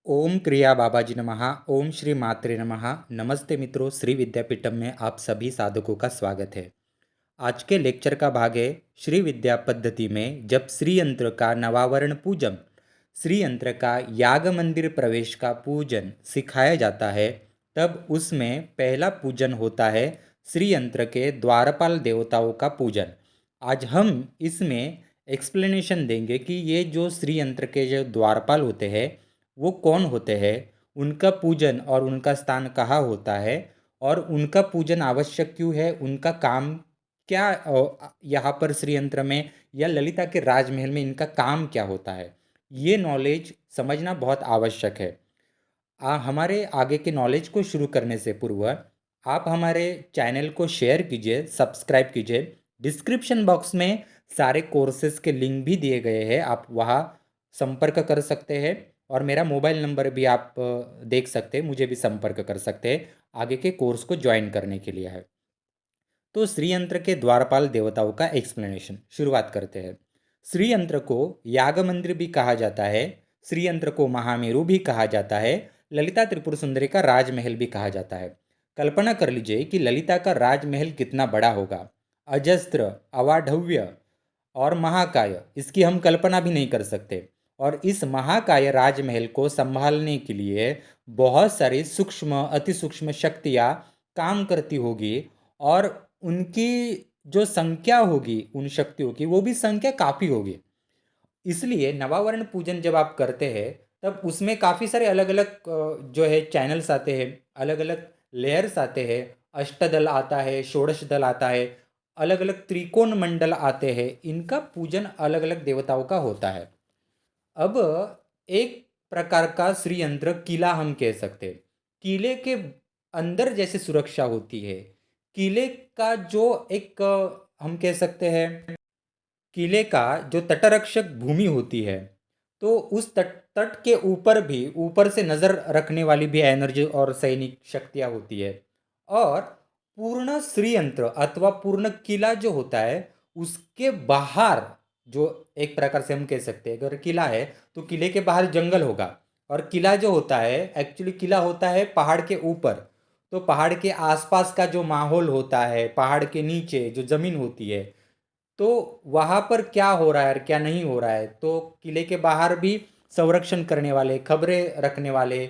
ओम क्रिया बाबाजी नमः। ओम श्री मात्रे नमः। नमस्ते मित्रों, श्री विद्यापीठम में आप सभी साधकों का स्वागत है। आज के लेक्चर का भाग है श्री विद्या पद्धति में जब श्री यंत्र का नवावरण पूजन, श्री यंत्र का याग मंदिर प्रवेश का पूजन सिखाया जाता है, तब उसमें पहला पूजन होता है श्री यंत्र के द्वारपाल देवताओं का पूजन। आज हम इसमें एक्सप्लेनेशन देंगे कि ये जो श्री यंत्र के जो द्वारपाल होते हैं वो कौन होते हैं, उनका पूजन और उनका स्थान कहाँ होता है, और उनका पूजन आवश्यक क्यों है, उनका काम क्या, यहाँ पर श्री यंत्र में या ललिता के राजमहल में इनका काम क्या होता है, ये नॉलेज समझना बहुत आवश्यक है। हमारे आगे के नॉलेज को शुरू करने से पूर्व आप हमारे चैनल को शेयर कीजिए, सब्सक्राइब कीजिए। डिस्क्रिप्शन बॉक्स में सारे कोर्सेज के लिंक भी दिए गए हैं, आप वहाँ संपर्क कर सकते हैं, और मेरा मोबाइल नंबर भी आप देख सकते हैं, मुझे भी संपर्क कर सकते हैं आगे के कोर्स को ज्वाइन करने के लिए है। तो श्री यंत्र के द्वारपाल देवताओं का एक्सप्लेनेशन शुरुआत करते हैं। श्री यंत्र को याग मंदिर भी कहा जाता है, श्री यंत्र को महामेरु भी कहा जाता है, ललिता त्रिपुर सुंदरी का राजमहल भी कहा जाता है। कल्पना कर लीजिए कि ललिता का राजमहल कितना बड़ा होगा, अजस्त्र, अवाढव्य और महाकाय, इसकी हम कल्पना भी नहीं कर सकते। और इस महाकाय राजमहल को संभालने के लिए बहुत सारी सूक्ष्म अति सूक्ष्म शक्तियाँ काम करती होगी, और उनकी जो संख्या होगी उन शक्तियों की, वो भी संख्या काफ़ी होगी। इसलिए नवावरण पूजन जब आप करते हैं तब उसमें काफ़ी सारे अलग अलग जो है चैनल्स आते हैं, अलग अलग लेयर्स आते हैं, अष्टदल आता है, षोडश दल आता है, अलग अलग त्रिकोण मंडल आते हैं, इनका पूजन अलग अलग देवताओं का होता है। अब एक प्रकार का श्री यंत्र किला हम कह सकते हैं। किले के अंदर जैसे सुरक्षा होती है, किले का जो एक हम कह सकते हैं, किले का जो तटरक्षक भूमि होती है, तो उस तट तट के ऊपर भी ऊपर से नज़र रखने वाली भी एनर्जी और सैनिक शक्तियाँ होती है। और पूर्ण श्रीयंत्र अथवा पूर्ण किला जो होता है, उसके बाहर जो एक प्रकार से हम कह सकते हैं, अगर किला है तो किले के बाहर जंगल होगा, और किला जो होता है एक्चुअली किला होता है पहाड़ के ऊपर। तो पहाड़ के आसपास का जो माहौल होता है, पहाड़ के नीचे जो ज़मीन होती है, तो वहाँ पर क्या हो रहा है और क्या नहीं हो रहा है, तो किले के बाहर भी संरक्षण करने वाले, खबरें रखने वाले,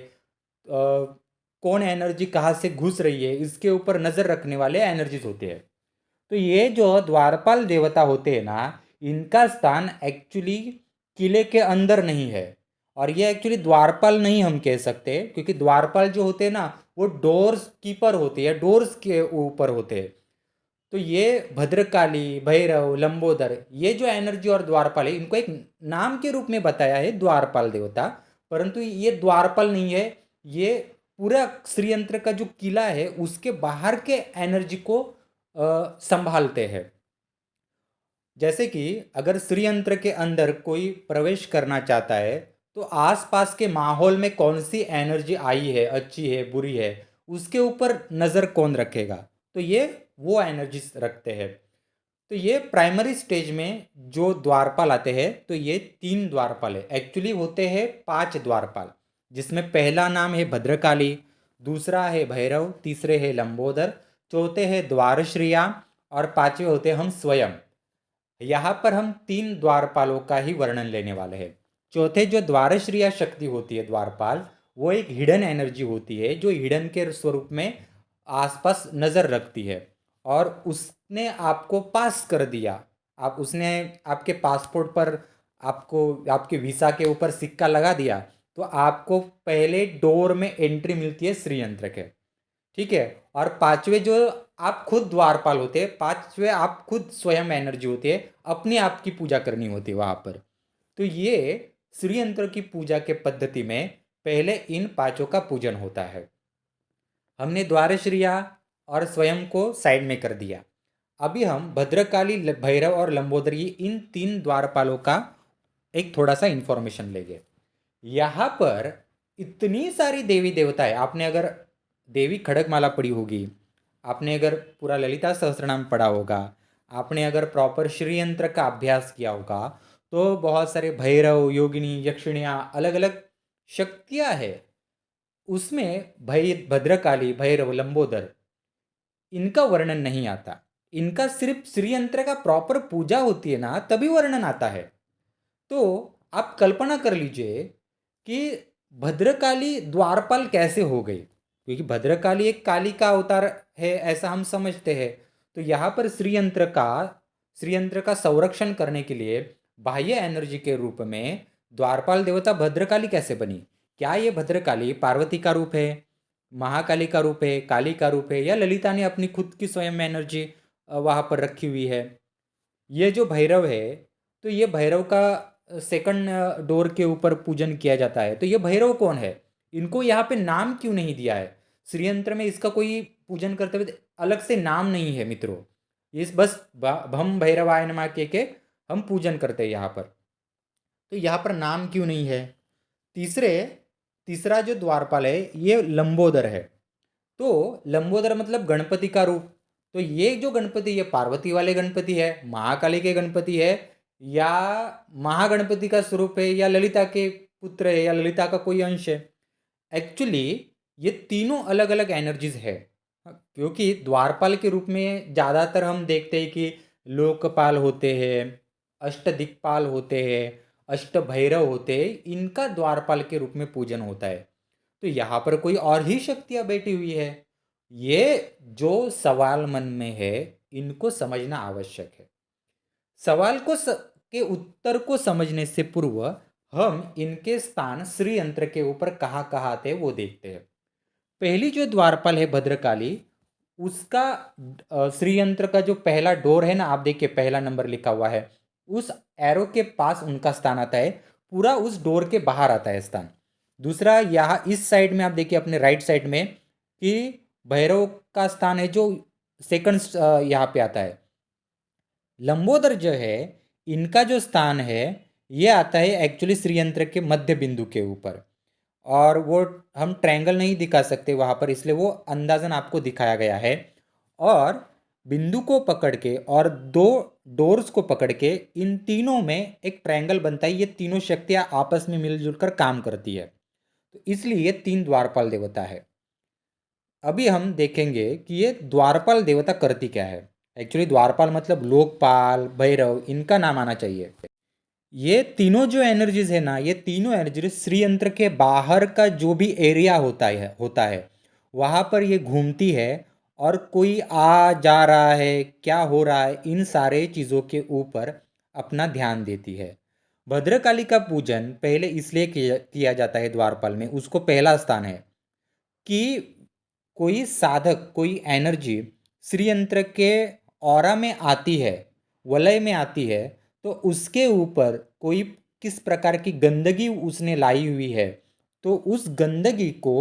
कौन एनर्जी कहाँ से घुस रही है इसके ऊपर नज़र रखने वाले एनर्जीज होते हैं। तो ये जो द्वारपाल देवता होते हैं ना, इनका स्थान एक्चुअली किले के अंदर नहीं है, और ये एक्चुअली द्वारपाल नहीं हम कह सकते, क्योंकि द्वारपाल जो होते हैं ना वो डोर्स कीपर होते हैं, डोर्स के ऊपर होते हैं। तो ये भद्रकाली, भैरव, लंबोदर, ये जो एनर्जी और द्वारपाल है, इनको एक नाम के रूप में बताया है द्वारपाल देवता, परंतु ये द्वारपाल नहीं है। ये पूरा श्रीयंत्र का जो किला है उसके बाहर के एनर्जी को संभालते हैं। जैसे कि अगर श्रीयंत्र के अंदर कोई प्रवेश करना चाहता है, तो आसपास के माहौल में कौन सी एनर्जी आई है, अच्छी है बुरी है, उसके ऊपर नज़र कौन रखेगा, तो ये वो एनर्जीज रखते हैं। तो ये प्राइमरी स्टेज में जो द्वारपाल आते हैं, तो ये 3 द्वारपाल है, एक्चुअली होते हैं 5 द्वारपाल, जिसमें पहला नाम है भद्रकाली, दूसरा है भैरव, तीसरे है लंबोदर, चौथे है द्वारश्रिया, और पांचवे होते हैं हम स्वयं। यहाँ पर हम 3 द्वारपालों का ही वर्णन लेने वाले हैं। चौथे जो द्वारश्रिया शक्ति होती है द्वारपाल, वो एक हिडन एनर्जी होती है, जो हिडन के स्वरूप में आसपास नज़र रखती है, और उसने आपको पास कर दिया, आप उसने आपके पासपोर्ट पर आपको आपके वीसा के ऊपर सिक्का लगा दिया, तो आपको पहले डोर में एंट्री मिलती है श्रीयंत्र के। ठीक है। और पांचवे जो आप खुद द्वारपाल होते हैं, पांचवे आप खुद स्वयं एनर्जी होती है, अपने आप की पूजा करनी होती है वहां पर। तो ये श्रीयंत्र की पूजा के पद्धति में पहले इन पांचों का पूजन होता है। हमने द्वारश्रिया और स्वयं को साइड में कर दिया। अभी हम भद्रकाली, भैरव और लंबोदरी, इन 3 द्वारपालों का एक थोड़ा सा इंफॉर्मेशन लेंगे। यहाँ पर इतनी सारी देवी देवता है। आपने अगर देवी खड़गमाला पढ़ी होगी, आपने अगर पूरा ललिता सहस्त्रनाम पढ़ा होगा, आपने अगर प्रॉपर श्रीयंत्र का अभ्यास किया होगा, तो बहुत सारे भैरव, योगिनी, यक्षिणियाँ, अलग अलग शक्तियाँ है उसमें भद्रकाली, भैरव, लंबोदर इनका वर्णन नहीं आता। इनका सिर्फ श्री यंत्र का प्रॉपर पूजा होती है ना तभी वर्णन आता है। तो आप कल्पना कर लीजिए कि भद्रकाली द्वारपाल कैसे हो गई, क्योंकि भद्रकाली एक काली का अवतार है ऐसा हम समझते हैं। तो यहाँ पर श्रीयंत्र का संरक्षण करने के लिए बाह्य एनर्जी के रूप में द्वारपाल देवता भद्रकाली कैसे बनी? क्या ये भद्रकाली पार्वती का रूप है, महाकाली का रूप है, काली का रूप है, या ललिता ने अपनी खुद की स्वयं एनर्जी वहाँ पर रखी हुई है? ये जो भैरव है, तो ये भैरव का सेकंड डोर के ऊपर पूजन किया जाता है। तो ये भैरव कौन है? इनको यहाँ पे नाम क्यों नहीं दिया है? श्रीयंत्र में इसका कोई पूजन करते हुए अलग से नाम नहीं है मित्रों। इस बस भम भैरवाय नमः के हम पूजन करते हैं यहाँ पर। तो यहाँ पर नाम क्यों नहीं है? तीसरा जो द्वारपाल है ये लंबोदर है। तो लंबोदर मतलब गणपति का रूप। तो ये जो गणपति, ये पार्वती वाले गणपति है, महाकाली के गणपति है, या महागणपति का स्वरूप है, या ललिता के पुत्र है, या ललिता का कोई अंश है? एक्चुअली ये तीनों अलग अलग एनर्जीज है। क्योंकि द्वारपाल के रूप में ज़्यादातर हम देखते हैं कि लोकपाल होते हैं, अष्टदिक्पाल होते हैं, अष्टभैरव होते हैं, इनका द्वारपाल के रूप में पूजन होता है। तो यहाँ पर कोई और ही शक्तियाँ बैठी हुई है। ये जो सवाल मन में है इनको समझना आवश्यक है। सवाल के उत्तर को समझने से पूर्व हम इनके स्थान श्री यंत्र के ऊपर कहाँ कहाँ आते हैं वो देखते हैं। पहली जो द्वारपाल है भद्रकाली, उसका श्री यंत्र का जो पहला डोर है ना, आप देखिए पहला नंबर लिखा हुआ है, उस एरो के पास उनका स्थान आता है। पूरा उस डोर के बाहर आता है स्थान। दूसरा यहाँ इस साइड में आप देखिए अपने राइट साइड में कि भैरव का स्थान है जो सेकंड यहाँ पे आता है। लंबोदर जो है, इनका जो स्थान है ये आता है एक्चुअली श्रीयंत्र के मध्य बिंदु के ऊपर। और वो हम ट्रायंगल नहीं दिखा सकते वहाँ पर, इसलिए वो अंदाजन आपको दिखाया गया है। और बिंदु को पकड़ के और दो डोर्स को पकड़ के इन तीनों में एक ट्रायंगल बनता है। ये तीनों शक्तियाँ आपस में मिलजुल कर काम करती है। तो इसलिए ये 3 द्वारपाल देवता है। अभी हम देखेंगे कि ये द्वारपाल देवता करती क्या है। एक्चुअली द्वारपाल मतलब लोकपाल, भैरव, इनका नाम आना चाहिए। ये तीनों जो एनर्जीज है ना, ये तीनों एनर्जीज श्री यंत्र के बाहर का जो भी एरिया होता है वहाँ पर ये घूमती है। और कोई आ जा रहा है, क्या हो रहा है, इन सारे चीज़ों के ऊपर अपना ध्यान देती है। भद्रकाली का पूजन पहले इसलिए किया जाता है द्वारपाल में, उसको पहला स्थान है कि कोई साधक, कोई एनर्जी श्री यंत्र के ऑरा में आती है, वलय में आती है, तो उसके ऊपर कोई किस प्रकार की गंदगी उसने लाई हुई है, तो उस गंदगी को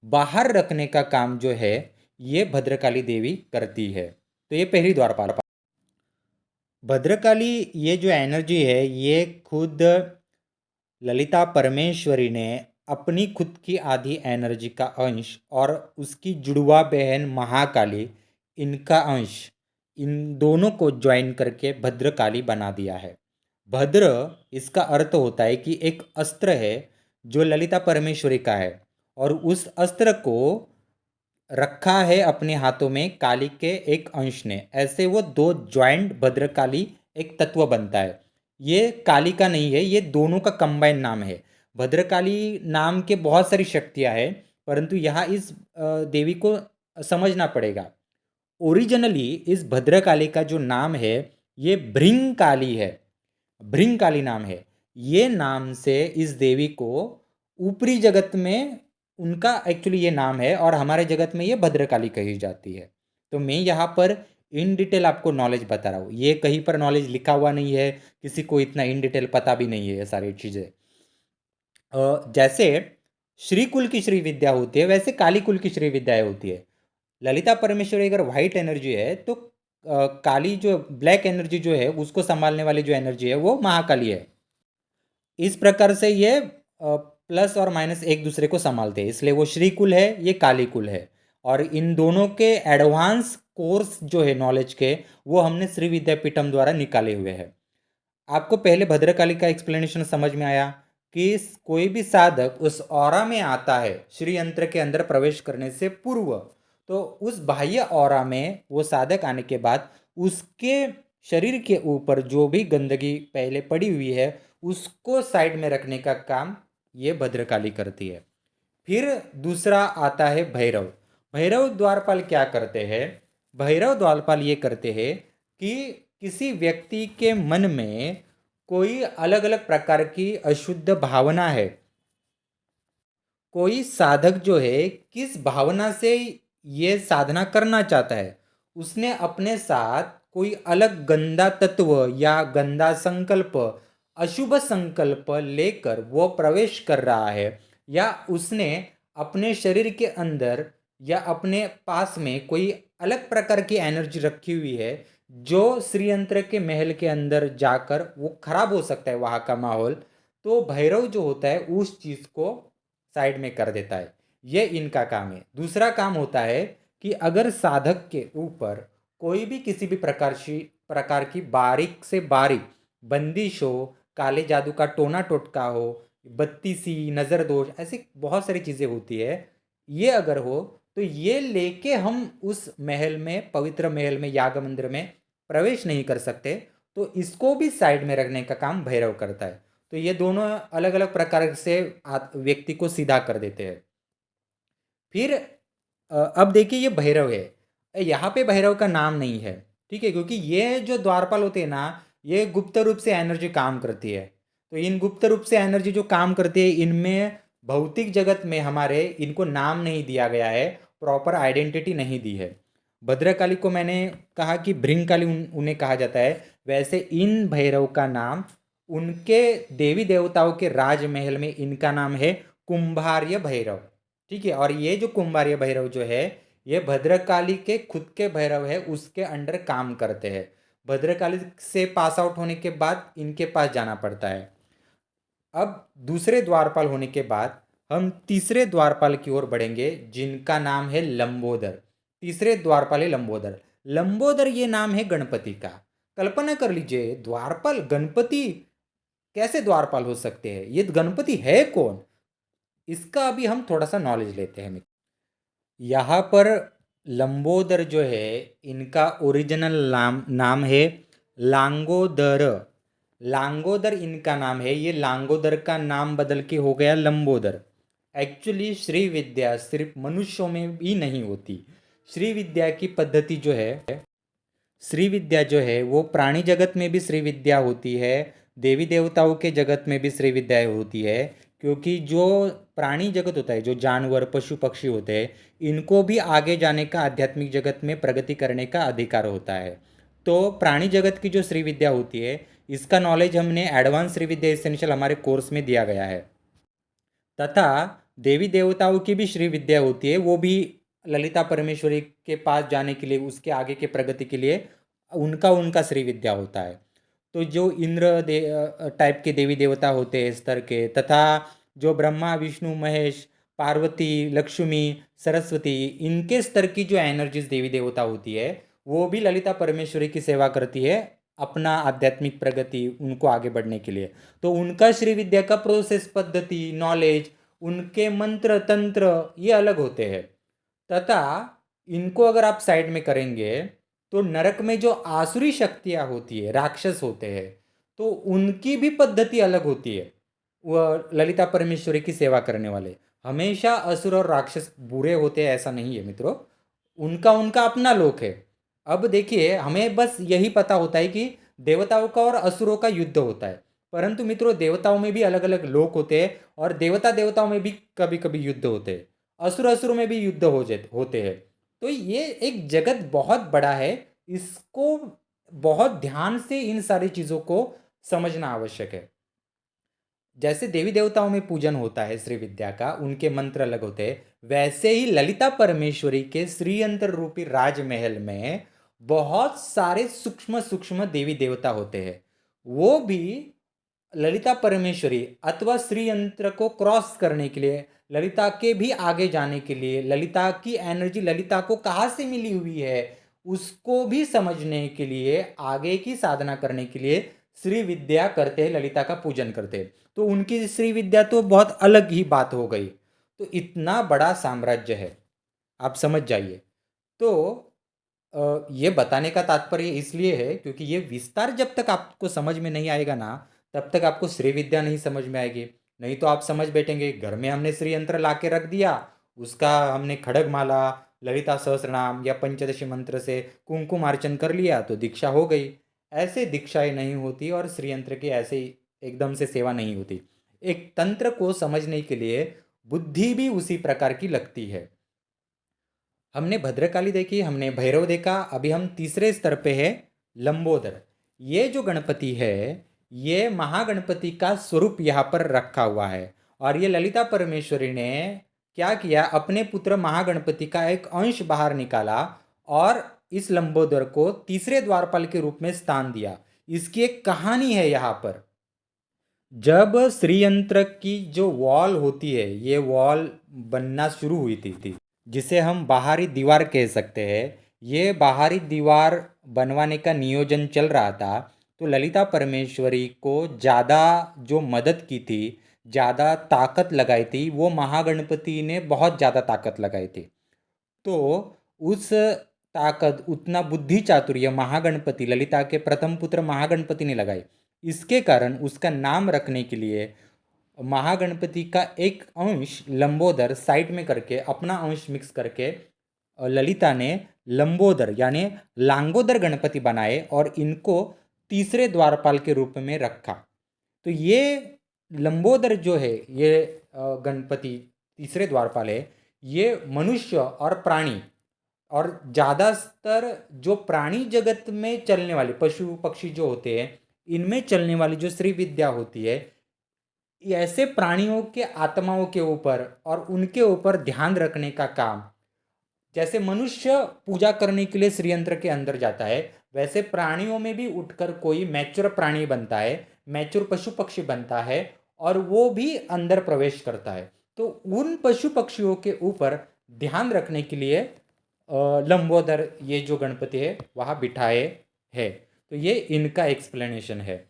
बाहर रखने का काम जो है ये भद्रकाली देवी करती है। तो ये पहली द्वारपाल। भद्रकाली ये जो एनर्जी है ये खुद ललिता परमेश्वरी ने अपनी खुद की आधी एनर्जी का अंश और उसकी जुड़वा बहन महाकाली इनका अंश, इन दोनों को ज्वाइन करके भद्रकाली बना दिया है। भद्र इसका अर्थ होता है कि एक अस्त्र है जो ललिता परमेश्वरी का है, और उस अस्त्र को रखा है अपने हाथों में काली के एक अंश ने। ऐसे वो दो ज्वाइंट भद्रकाली एक तत्व बनता है। ये काली का नहीं है, ये दोनों का कंबाइन नाम है। भद्रकाली नाम के बहुत सारी शक्तियाँ हैं, परंतु यहाँ इस देवी को समझना पड़ेगा। ओरिजिनली इस भद्रकाली का जो नाम है ये भृंग काली है। भृंग काली नाम है। ये नाम से इस देवी को ऊपरी जगत में उनका एक्चुअली ये नाम है, और हमारे जगत में ये भद्रकाली कही जाती है। तो मैं यहाँ पर इन डिटेल आपको नॉलेज बता रहा हूँ, ये कहीं पर नॉलेज लिखा हुआ नहीं है, किसी को इतना इन डिटेल पता भी नहीं है ये सारी चीज़ें। जैसे श्री कुल की श्री विद्या होती है, वैसे काली कुल की श्री विद्याएँ होती है। ललिता परमेश्वरी अगर वाइट एनर्जी है तो काली जो ब्लैक एनर्जी जो है उसको संभालने वाली जो एनर्जी है वो महाकाली है। इस प्रकार से ये प्लस और माइनस एक दूसरे को संभालते हैं, इसलिए वो श्री कुल है, ये काली कुल है। और इन दोनों के एडवांस कोर्स जो है नॉलेज के, वो हमने श्री विद्यापीठम द्वारा निकाले हुए हैं। आपको पहले भद्रकाली का एक्सप्लेनेशन समझ में आया कि कोई भी साधक उस ऑरा में आता है श्री यंत्र के अंदर प्रवेश करने से पूर्व, तो उस बाह्य ऑरा में वो साधक आने के बाद उसके शरीर के ऊपर जो भी गंदगी पहले पड़ी हुई है उसको साइड में रखने का काम ये भद्रकाली करती है। फिर दूसरा आता है भैरव। भैरव द्वारपाल क्या करते हैं? भैरव द्वारपाल ये करते हैं कि किसी व्यक्ति के मन में कोई अलग अलग प्रकार की अशुद्ध भावना है, कोई साधक जो है किस भावना से ये साधना करना चाहता है, उसने अपने साथ कोई अलग गंदा तत्व या गंदा संकल्प, अशुभ संकल्प लेकर वो प्रवेश कर रहा है, या उसने अपने शरीर के अंदर या अपने पास में कोई अलग प्रकार की एनर्जी रखी हुई है जो श्रीयंत्र के महल के अंदर जाकर वो खराब हो सकता है वहाँ का माहौल, तो भैरव जो होता है उस चीज़ को साइड में कर देता है। ये इनका काम है। दूसरा काम होता है कि अगर साधक के ऊपर कोई भी किसी भी प्रकार की बारीक से बारीक बंदिश हो, काले जादू का टोना टोटका हो, बत्तीसी, नज़र दोष, ऐसी बहुत सारी चीज़ें होती है, ये अगर हो तो ये लेके हम उस महल में, पवित्र महल में, याग मंदिर में प्रवेश नहीं कर सकते। तो इसको भी साइड में रखने का काम भैरव करता है। तो ये दोनों अलग अलग प्रकार से व्यक्ति को सीधा कर देते हैं। फिर अब देखिए ये भैरव है, यहाँ पे भैरव का नाम नहीं है, ठीक है, क्योंकि ये जो द्वारपाल होते हैं ना, ये गुप्त रूप से एनर्जी काम करती है। तो इन गुप्त रूप से एनर्जी जो काम करती है इनमें भौतिक जगत में हमारे इनको नाम नहीं दिया गया है, प्रॉपर आइडेंटिटी नहीं दी है। भद्रकाली को मैंने कहा कि भृंगकाली उन्हें कहा जाता है, वैसे इन भैरव का नाम उनके देवी देवताओं के राजमहल में इनका नाम है कुंभार्य भैरव, ठीक है। और ये जो कुंभार्य भैरव जो है ये भद्रकाली के खुद के भैरव है, उसके अंडर काम करते हैं। भद्रकाली से पास आउट होने के बाद इनके पास जाना पड़ता है। अब दूसरे द्वारपाल होने के बाद हम तीसरे द्वारपाल की ओर बढ़ेंगे जिनका नाम है लंबोदर। तीसरे द्वारपाल है लंबोदर। लंबोदर ये नाम है गणपति का। कल्पना कर लीजिए, द्वारपाल गणपति कैसे द्वारपाल हो सकते हैं? ये गणपति है कौन? इसका अभी हम थोड़ा सा नॉलेज लेते हैं। यहाँ पर लंबोदर जो है इनका ओरिजिनल नाम है लांगोदर। लांगोदर इनका नाम है। ये लांगोदर का नाम बदल के हो गया लंबोदर। एक्चुअली श्री विद्या सिर्फ मनुष्यों में भी नहीं होती। श्री विद्या की पद्धति जो है, श्री विद्या जो है वो प्राणी जगत में भी श्री विद्या होती है, देवी देवताओं के जगत में भी श्री विद्या होती है। क्योंकि जो प्राणी जगत होता है, जो जानवर पशु पक्षी होते हैं, इनको भी आगे जाने का, आध्यात्मिक जगत में प्रगति करने का अधिकार होता है। तो प्राणी जगत की जो श्री विद्या होती है इसका नॉलेज हमने एडवांस श्री विद्या एसेंशियल हमारे कोर्स में दिया गया है। तथा देवी देवताओं की भी श्री विद्या होती है, वो भी ललिता परमेश्वरी के पास जाने के लिए, उसके आगे के प्रगति के लिए उनका उनका श्री विद्या होता है। तो जो इंद्र टाइप के देवी देवता होते हैं स्तर के, तथा जो ब्रह्मा विष्णु महेश पार्वती लक्ष्मी सरस्वती, इनके स्तर की जो एनर्जीज देवी देवता होती है वो भी ललिता परमेश्वरी की सेवा करती है अपना आध्यात्मिक प्रगति, उनको आगे बढ़ने के लिए। तो उनका श्री विद्या का प्रोसेस, पद्धति, नॉलेज, उनके मंत्र तंत्र ये अलग होते हैं। तथा इनको अगर आप साइड में करेंगे तो नरक में जो आसुरी शक्तियाँ होती है, राक्षस होते हैं, तो उनकी भी पद्धति अलग होती है। वह ललिता परमेश्वरी की सेवा करने वाले हमेशा असुर और राक्षस बुरे होते हैं ऐसा नहीं है मित्रों, उनका उनका अपना लोक है। अब देखिए, हमें बस यही पता होता है कि देवताओं का और असुरों का युद्ध होता है, परंतु मित्रों देवताओं में भी अलग अलग लोक होते हैं और देवता देवताओं में भी कभी कभी युद्ध होते हैं, असुर असुरों में भी युद्ध होते हैं। तो ये एक जगत बहुत बड़ा है, इसको बहुत ध्यान से इन सारी चीज़ों को समझना आवश्यक है। जैसे देवी देवताओं में पूजन होता है श्री विद्या का, उनके मंत्र अलग होते हैं, वैसे ही ललिता परमेश्वरी के श्रीयंत्र रूपी राजमहल में बहुत सारे सूक्ष्म सूक्ष्म देवी देवता होते हैं। वो भी ललिता परमेश्वरी अथवा श्रीयंत्र को क्रॉस करने के लिए, ललिता के भी आगे जाने के लिए, ललिता की एनर्जी ललिता को कहाँ से मिली हुई है उसको भी समझने के लिए, आगे की साधना करने के लिए श्री विद्या करते हैं, ललिता का पूजन करते हैं, तो उनकी श्री विद्या तो बहुत अलग ही बात हो गई। तो इतना बड़ा साम्राज्य है, आप समझ जाइए। तो ये बताने का तात्पर्य इसलिए है क्योंकि ये विस्तार जब तक आपको समझ में नहीं आएगा ना, तब तक आपको श्री विद्या नहीं समझ में आएगी। नहीं तो आप समझ बैठेंगे घर में हमने श्री यंत्र ला के रख दिया, उसका हमने खड़गमाला, ललिता सहस्रनाम या पंचदशी मंत्र से कुंकुम अर्चन कर लिया तो दीक्षा हो गई। ऐसे दीक्षाएं नहीं होती और श्री यंत्र की ऐसे ही एकदम से सेवा नहीं होती। एक तंत्र को समझने के लिए बुद्धि भी उसी प्रकार की लगती है। हमने भद्रकाली देखी, हमने भैरव देखा, अभी हम तीसरे स्तर पे है लंबोदर। ये जो गणपति है, ये महागणपति का स्वरूप यहाँ पर रखा हुआ है। और ये ललिता परमेश्वरी ने क्या किया, अपने पुत्र महागणपति का एक अंश बाहर निकाला और इस लंबोदर को तीसरे द्वारपाल के रूप में स्थान दिया। इसकी एक कहानी है यहाँ पर। जब श्रीयंत्र की जो वॉल होती है, ये वॉल बनना शुरू हुई थी, जिसे हम बाहरी दीवार कह सकते हैं, ये बाहरी दीवार बनवाने का नियोजन चल रहा था। तो ललिता परमेश्वरी को ज़्यादा जो मदद की थी, ज़्यादा ताकत लगाई थी, वो महागणपति ने बहुत ज़्यादा ताकत लगाई थी। तो उस ताकत, उतना बुद्धि चातुर्य महागणपति, ललिता के प्रथम पुत्र महागणपति ने लगाई। इसके कारण उसका नाम रखने के लिए महागणपति का एक अंश लंबोदर साइड में करके, अपना अंश मिक्स करके ललिता ने लंबोदर यानी लांगोदर गणपति बनाए और इनको तीसरे द्वारपाल के रूप में रखा। तो ये लंबोदर जो है, ये गणपति तीसरे द्वारपाल है। ये मनुष्य और प्राणी और ज़्यादातर जो प्राणी जगत में चलने वाले पशु पक्षी जो होते हैं, इनमें चलने वाली जो श्री विद्या होती है, ये ऐसे प्राणियों के आत्माओं के ऊपर और उनके ऊपर ध्यान रखने का काम, जैसे मनुष्य पूजा करने के लिए श्रीयंत्र के अंदर जाता है, वैसे प्राणियों में भी उठकर कोई मैच्योर प्राणी बनता है, मैच्योर पशु पक्षी बनता है और वो भी अंदर प्रवेश करता है। तो उन पशु पक्षियों के ऊपर ध्यान रखने के लिए लंबोदर ये जो गणपति है वहाँ बिठाए है। तो ये इनका एक्सप्लेनेशन है।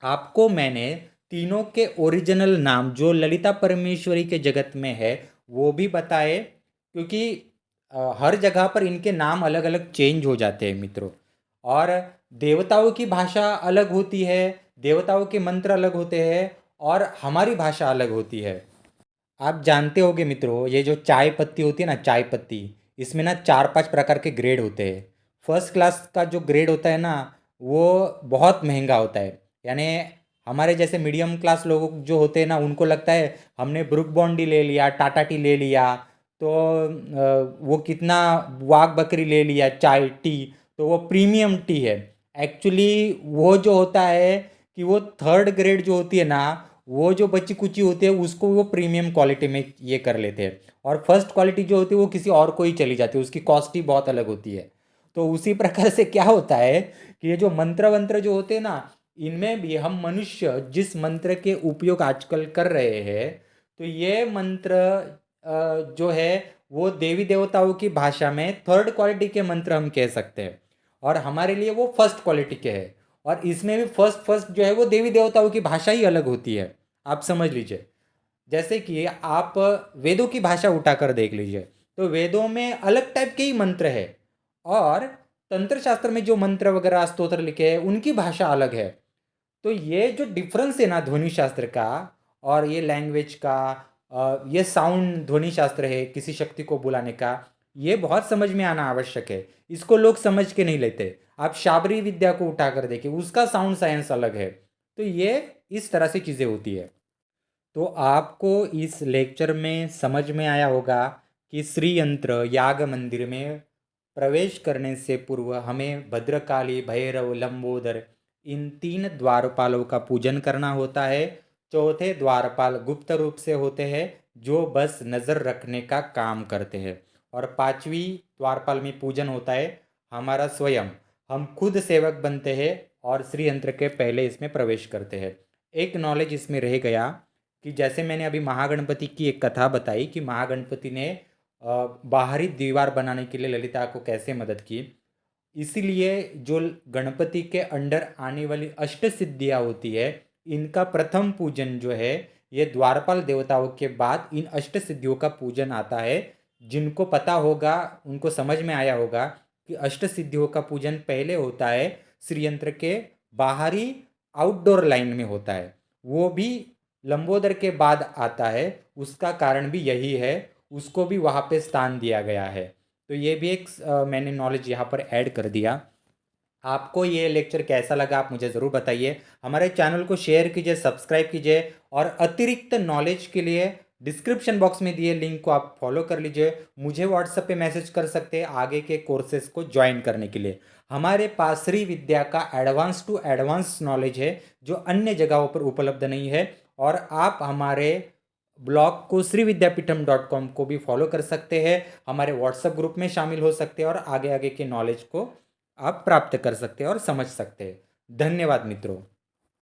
आपको मैंने तीनों के ओरिजिनल नाम जो ललिता परमेश्वरी के जगत में है वो भी बताए, क्योंकि हर जगह पर इनके नाम अलग अलग चेंज हो जाते हैं मित्रों। और देवताओं की भाषा अलग होती है, देवताओं के मंत्र अलग होते हैं और हमारी भाषा अलग होती है। आप जानते होंगे मित्रों, ये जो चाय पत्ती होती है ना, चाय पत्ती, इसमें ना 4-5 प्रकार के ग्रेड होते हैं। फर्स्ट क्लास का जो ग्रेड होता है ना, वो बहुत महंगा होता है। यानी हमारे जैसे मीडियम क्लास लोग जो होते हैं ना, उनको लगता है हमने ब्रुक बॉन्डी ले लिया, टाटा टी ले लिया, तो वो कितना वाघ बकरी ले लिया चाय टी, तो वो प्रीमियम टी है। एक्चुअली वो जो होता है कि वो थर्ड ग्रेड जो होती है ना, वो जो बच्ची कुची होती है उसको वो प्रीमियम क्वालिटी में ये कर लेते हैं। और फर्स्ट क्वालिटी जो होती है वो किसी और को ही चली जाती है, उसकी कॉस्ट ही बहुत अलग होती है। तो उसी प्रकार से क्या होता है कि ये जो मंत्र वंत्र जो होते हैं ना, इनमें भी हम मनुष्य जिस मंत्र के उपयोग आजकल कर रहे हैं, तो ये मंत्र जो है वो देवी देवताओं की भाषा में थर्ड क्वालिटी के मंत्र हम कह सकते हैं, और हमारे लिए वो फर्स्ट क्वालिटी के हैं। और इसमें भी फर्स्ट फर्स्ट जो है वो देवी देवताओं की भाषा ही अलग होती है, आप समझ लीजिए। जैसे कि आप वेदों की भाषा उठाकर देख लीजिए, तो वेदों में अलग टाइप के ही मंत्र है, और तंत्र शास्त्र में जो मंत्र वगैरह स्तोत्र लिखे हैं उनकी भाषा अलग है। तो ये जो डिफरेंस है ना ध्वनि शास्त्र का और ये लैंग्वेज का, ये साउंड ध्वनि शास्त्र है किसी शक्ति को बुलाने का, ये बहुत समझ में आना आवश्यक है। इसको लोग समझ के नहीं लेते। आप शाबरी विद्या को उठाकर देखिए, उसका साउंड साइंस अलग है। तो ये इस तरह से चीज़ें होती है। तो आपको इस लेक्चर में समझ में आया होगा कि श्री यंत्र याग मंदिर में प्रवेश करने से पूर्व हमें भद्रकाली, भैरव, लंबोदर इन 3 द्वारपालों का पूजन करना होता है। चौथे द्वारपाल गुप्त रूप से होते हैं, जो बस नज़र रखने का काम करते हैं। और 5वीं द्वारपाल में पूजन होता है हमारा स्वयं, हम खुद सेवक बनते हैं और श्री यंत्र के पहले इसमें प्रवेश करते हैं। एक नॉलेज इसमें रह गया कि जैसे मैंने अभी महागणपति की एक कथा बताई कि महागणपति ने बाहरी दीवार बनाने के लिए ललिता को कैसे मदद की। इसीलिए जो गणपति के अंडर आने वाली अष्ट सिद्धियाँ होती है, इनका प्रथम पूजन जो है ये द्वारपाल देवताओं के बाद इन अष्ट सिद्धियों का पूजन आता है। जिनको पता होगा उनको समझ में आया होगा कि अष्ट सिद्धियों का पूजन पहले होता है श्रीयंत्र के बाहरी आउटडोर लाइन में होता है, वो भी लंबोदर के बाद आता है। उसका कारण भी यही है, उसको भी वहाँ पे स्थान दिया गया है। तो ये भी एक मैंने नॉलेज यहाँ पर ऐड कर दिया। आपको ये लेक्चर कैसा लगा आप मुझे ज़रूर बताइए। हमारे चैनल को शेयर कीजिए, सब्सक्राइब कीजिए और अतिरिक्त नॉलेज के लिए डिस्क्रिप्शन बॉक्स में दिए लिंक को आप फॉलो कर लीजिए। मुझे व्हाट्सएप पे मैसेज कर सकते हैं आगे के कोर्सेज को ज्वाइन करने के लिए। हमारे पास श्री विद्या का एडवांस टू एडवांस नॉलेज है जो अन्य जगहों पर उपलब्ध नहीं है। और आप हमारे ब्लॉग को श्रीविद्यापीठम.com को भी फॉलो कर सकते हैं, हमारे व्हाट्सएप ग्रुप में शामिल हो सकते हैं और आगे आगे के नॉलेज को आप प्राप्त कर सकते हैं और समझ सकते हैं। धन्यवाद मित्रों।